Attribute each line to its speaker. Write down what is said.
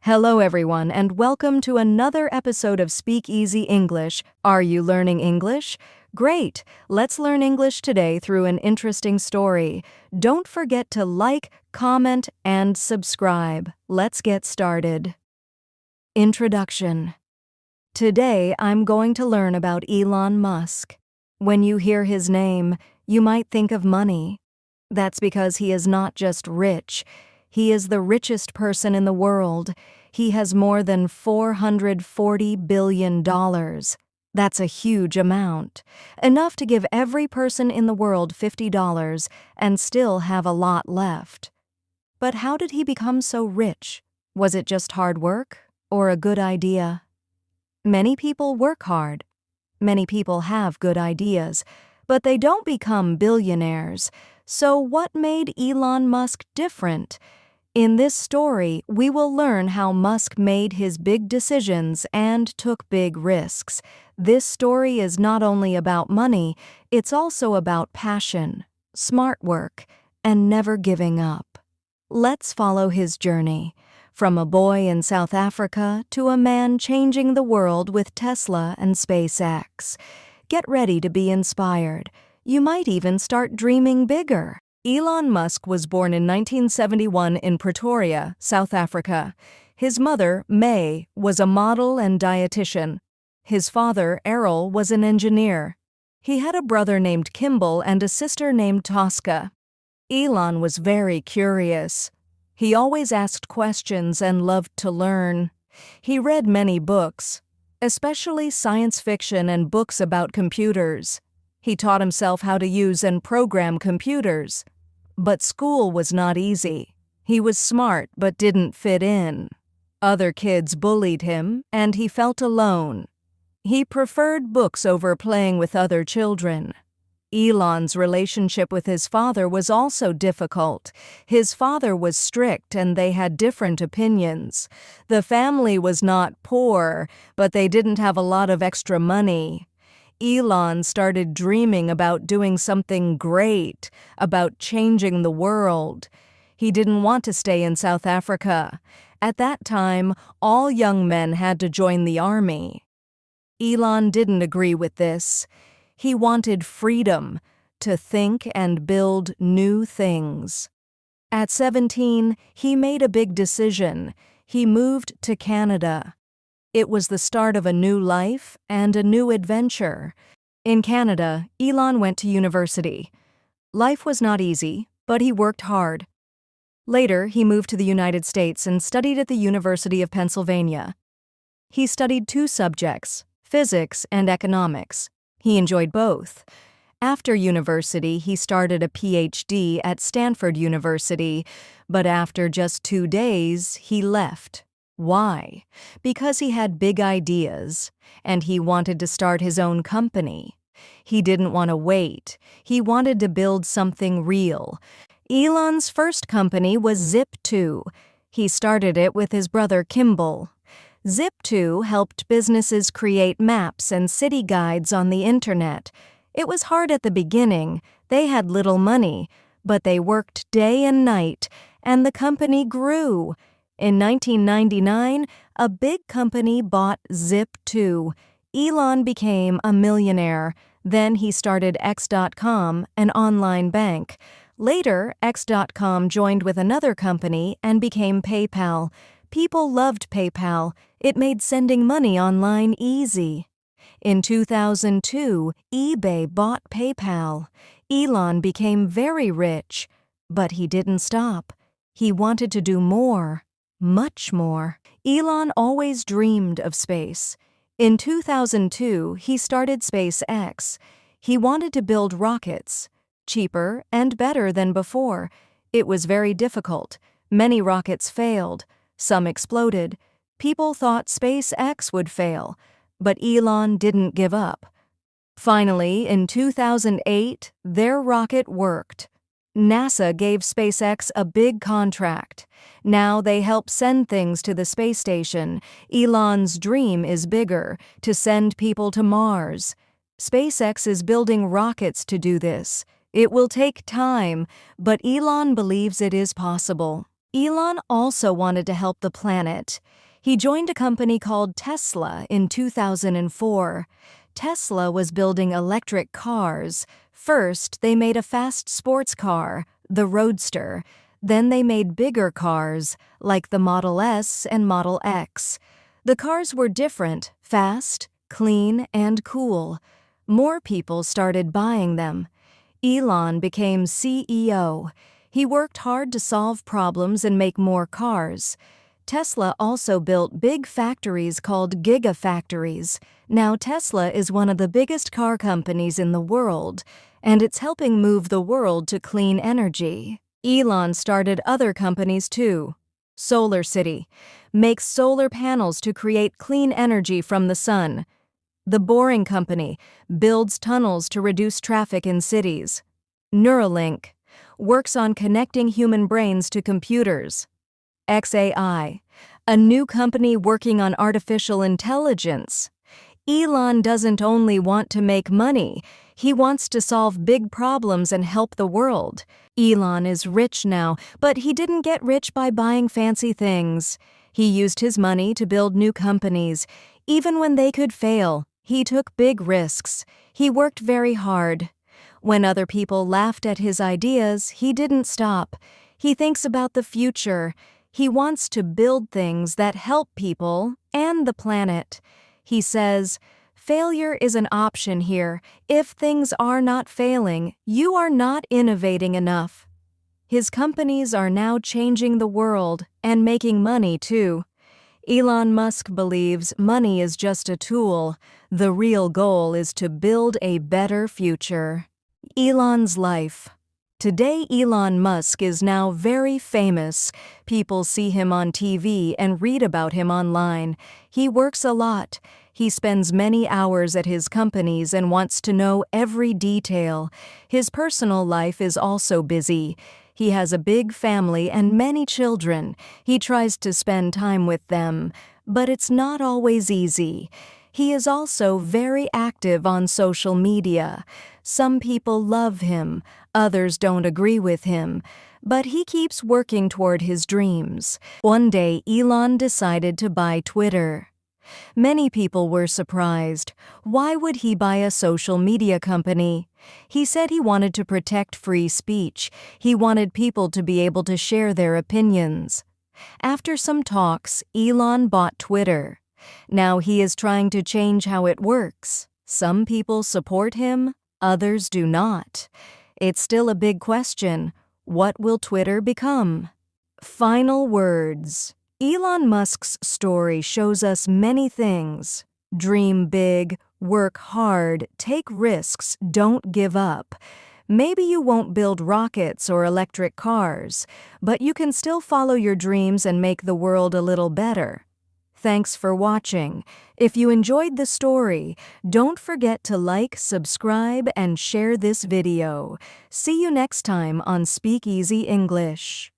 Speaker 1: Hello, everyone, and welcome to another episode of Speak Easy English. Are you learning English? Great! Let's learn English today through an interesting story. Don't forget to like, comment, and subscribe. Let's get started. Introduction. Today, I'm going to learn about Elon Musk. When you hear his name, you might think of money. That's because he is not just rich. He is the richest person in the world. He has more than $440 billion. That's a huge amount. Enough to give every person in the world $50 and still have a lot left. But how did he become so rich? Was it just hard work or a good idea? Many people work hard. Many people have good ideas, but they don't become billionaires. So what made Elon Musk different? In this story, we will learn how Musk made his big decisions and took big risks. This story is not only about money, it's also about passion, smart work, and never giving up. Let's follow his journey, from a boy in South Africa to a man changing the world with Tesla and SpaceX. Get ready to be inspired. You might even start dreaming bigger. Elon Musk was born in 1971 in Pretoria, South Africa. His mother, May, was a model and dietitian. His father, Errol, was an engineer. He had a brother named Kimball and a sister named Tosca. Elon was very curious. He always asked questions and loved to learn. He read many books, especially science fiction and books about computers. He taught himself how to use and program computers. But school was not easy. He was smart but didn't fit in. Other kids bullied him, and he felt alone. He preferred books over playing with other children. Elon's relationship with his father was also difficult. His father was strict and they had different opinions. The family was not poor, but they didn't have a lot of extra money. Elon started dreaming about doing something great, about changing the world. He didn't want to stay in South Africa. At that time, all young men had to join the army. Elon didn't agree with this. He wanted freedom to think and build new things. At 17, he made a big decision. He moved to Canada. It was the start of a new life and a new adventure. In Canada, Elon went to university. Life was not easy, but he worked hard. Later, he moved to the United States and studied at the University of Pennsylvania. He studied two subjects, physics and economics. He enjoyed both. After university, he started a PhD at Stanford University, but after just 2 days, he left. Why? Because he had big ideas, and he wanted to start his own company. He didn't want to wait. He wanted to build something real. Elon's first company was Zip2. He started it with his brother Kimball. Zip2 helped businesses create maps and city guides on the internet. It was hard at the beginning. They had little money, but they worked day and night, and the company grew. In 1999, a big company bought Zip2. Elon became a millionaire. Then he started X.com, an online bank. Later, X.com joined with another company and became PayPal. People loved PayPal. It made sending money online easy. In 2002, eBay bought PayPal. Elon became very rich. But he didn't stop. He wanted to do more. Much more. Elon always dreamed of space. In 2002, he started SpaceX. He wanted to build rockets, cheaper and better than before. It was very difficult. Many rockets failed. Some exploded. People thought SpaceX would fail, but Elon didn't give up. Finally, in 2008, their rocket worked. NASA gave SpaceX a big contract. Now they help send things to the space station. Elon's dream is bigger, to send people to Mars. SpaceX is building rockets to do this. It will take time, but Elon believes it is possible. Elon also wanted to help the planet. He joined a company called Tesla in 2004. Tesla was building electric cars. First, they made a fast sports car, the Roadster. Then they made bigger cars, like the Model S and Model X. The cars were different, fast, clean, and cool. More people started buying them. Elon became CEO. He worked hard to solve problems and make more cars. Tesla also built big factories called gigafactories. Now Tesla is one of the biggest car companies in the world, and it's helping move the world to clean energy. Elon started other companies too. Solar City makes solar panels to create clean energy from the sun. The Boring Company builds tunnels to reduce traffic in cities. Neuralink works on connecting human brains to computers. XAI, a new company working on artificial intelligence. Elon doesn't only want to make money, he wants to solve big problems and help the world. Elon is rich now, but he didn't get rich by buying fancy things. He used his money to build new companies. Even when they could fail, he took big risks. He worked very hard. When other people laughed at his ideas, he didn't stop. He thinks about the future. He wants to build things that help people and the planet. He says, "Failure is an option here. If things are not failing, you are not innovating enough." His companies are now changing the world and making money too. Elon Musk believes money is just a tool. The real goal is to build a better future. Elon's life. Today, Elon Musk is now very famous. People see him on TV and read about him online. He works a lot. He spends many hours at his companies and wants to know every detail. His personal life is also busy. He has a big family and many children. He tries to spend time with them, but it's not always easy. He is also very active on social media. Some people love him, others don't agree with him, but he keeps working toward his dreams. One day, Elon decided to buy Twitter. Many people were surprised. Why would he buy a social media company? He said he wanted to protect free speech. He wanted people to be able to share their opinions. After some talks, Elon bought Twitter. Now he is trying to change how it works. Some people support him, others do not. It's still a big question. What will Twitter become? Final words. Elon Musk's story shows us many things. Dream big, work hard, take risks, don't give up. Maybe you won't build rockets or electric cars, but you can still follow your dreams and make the world a little better. Thanks for watching. If you enjoyed the story, don't forget to like, subscribe, and share this video. See you next time on Speak Easy English.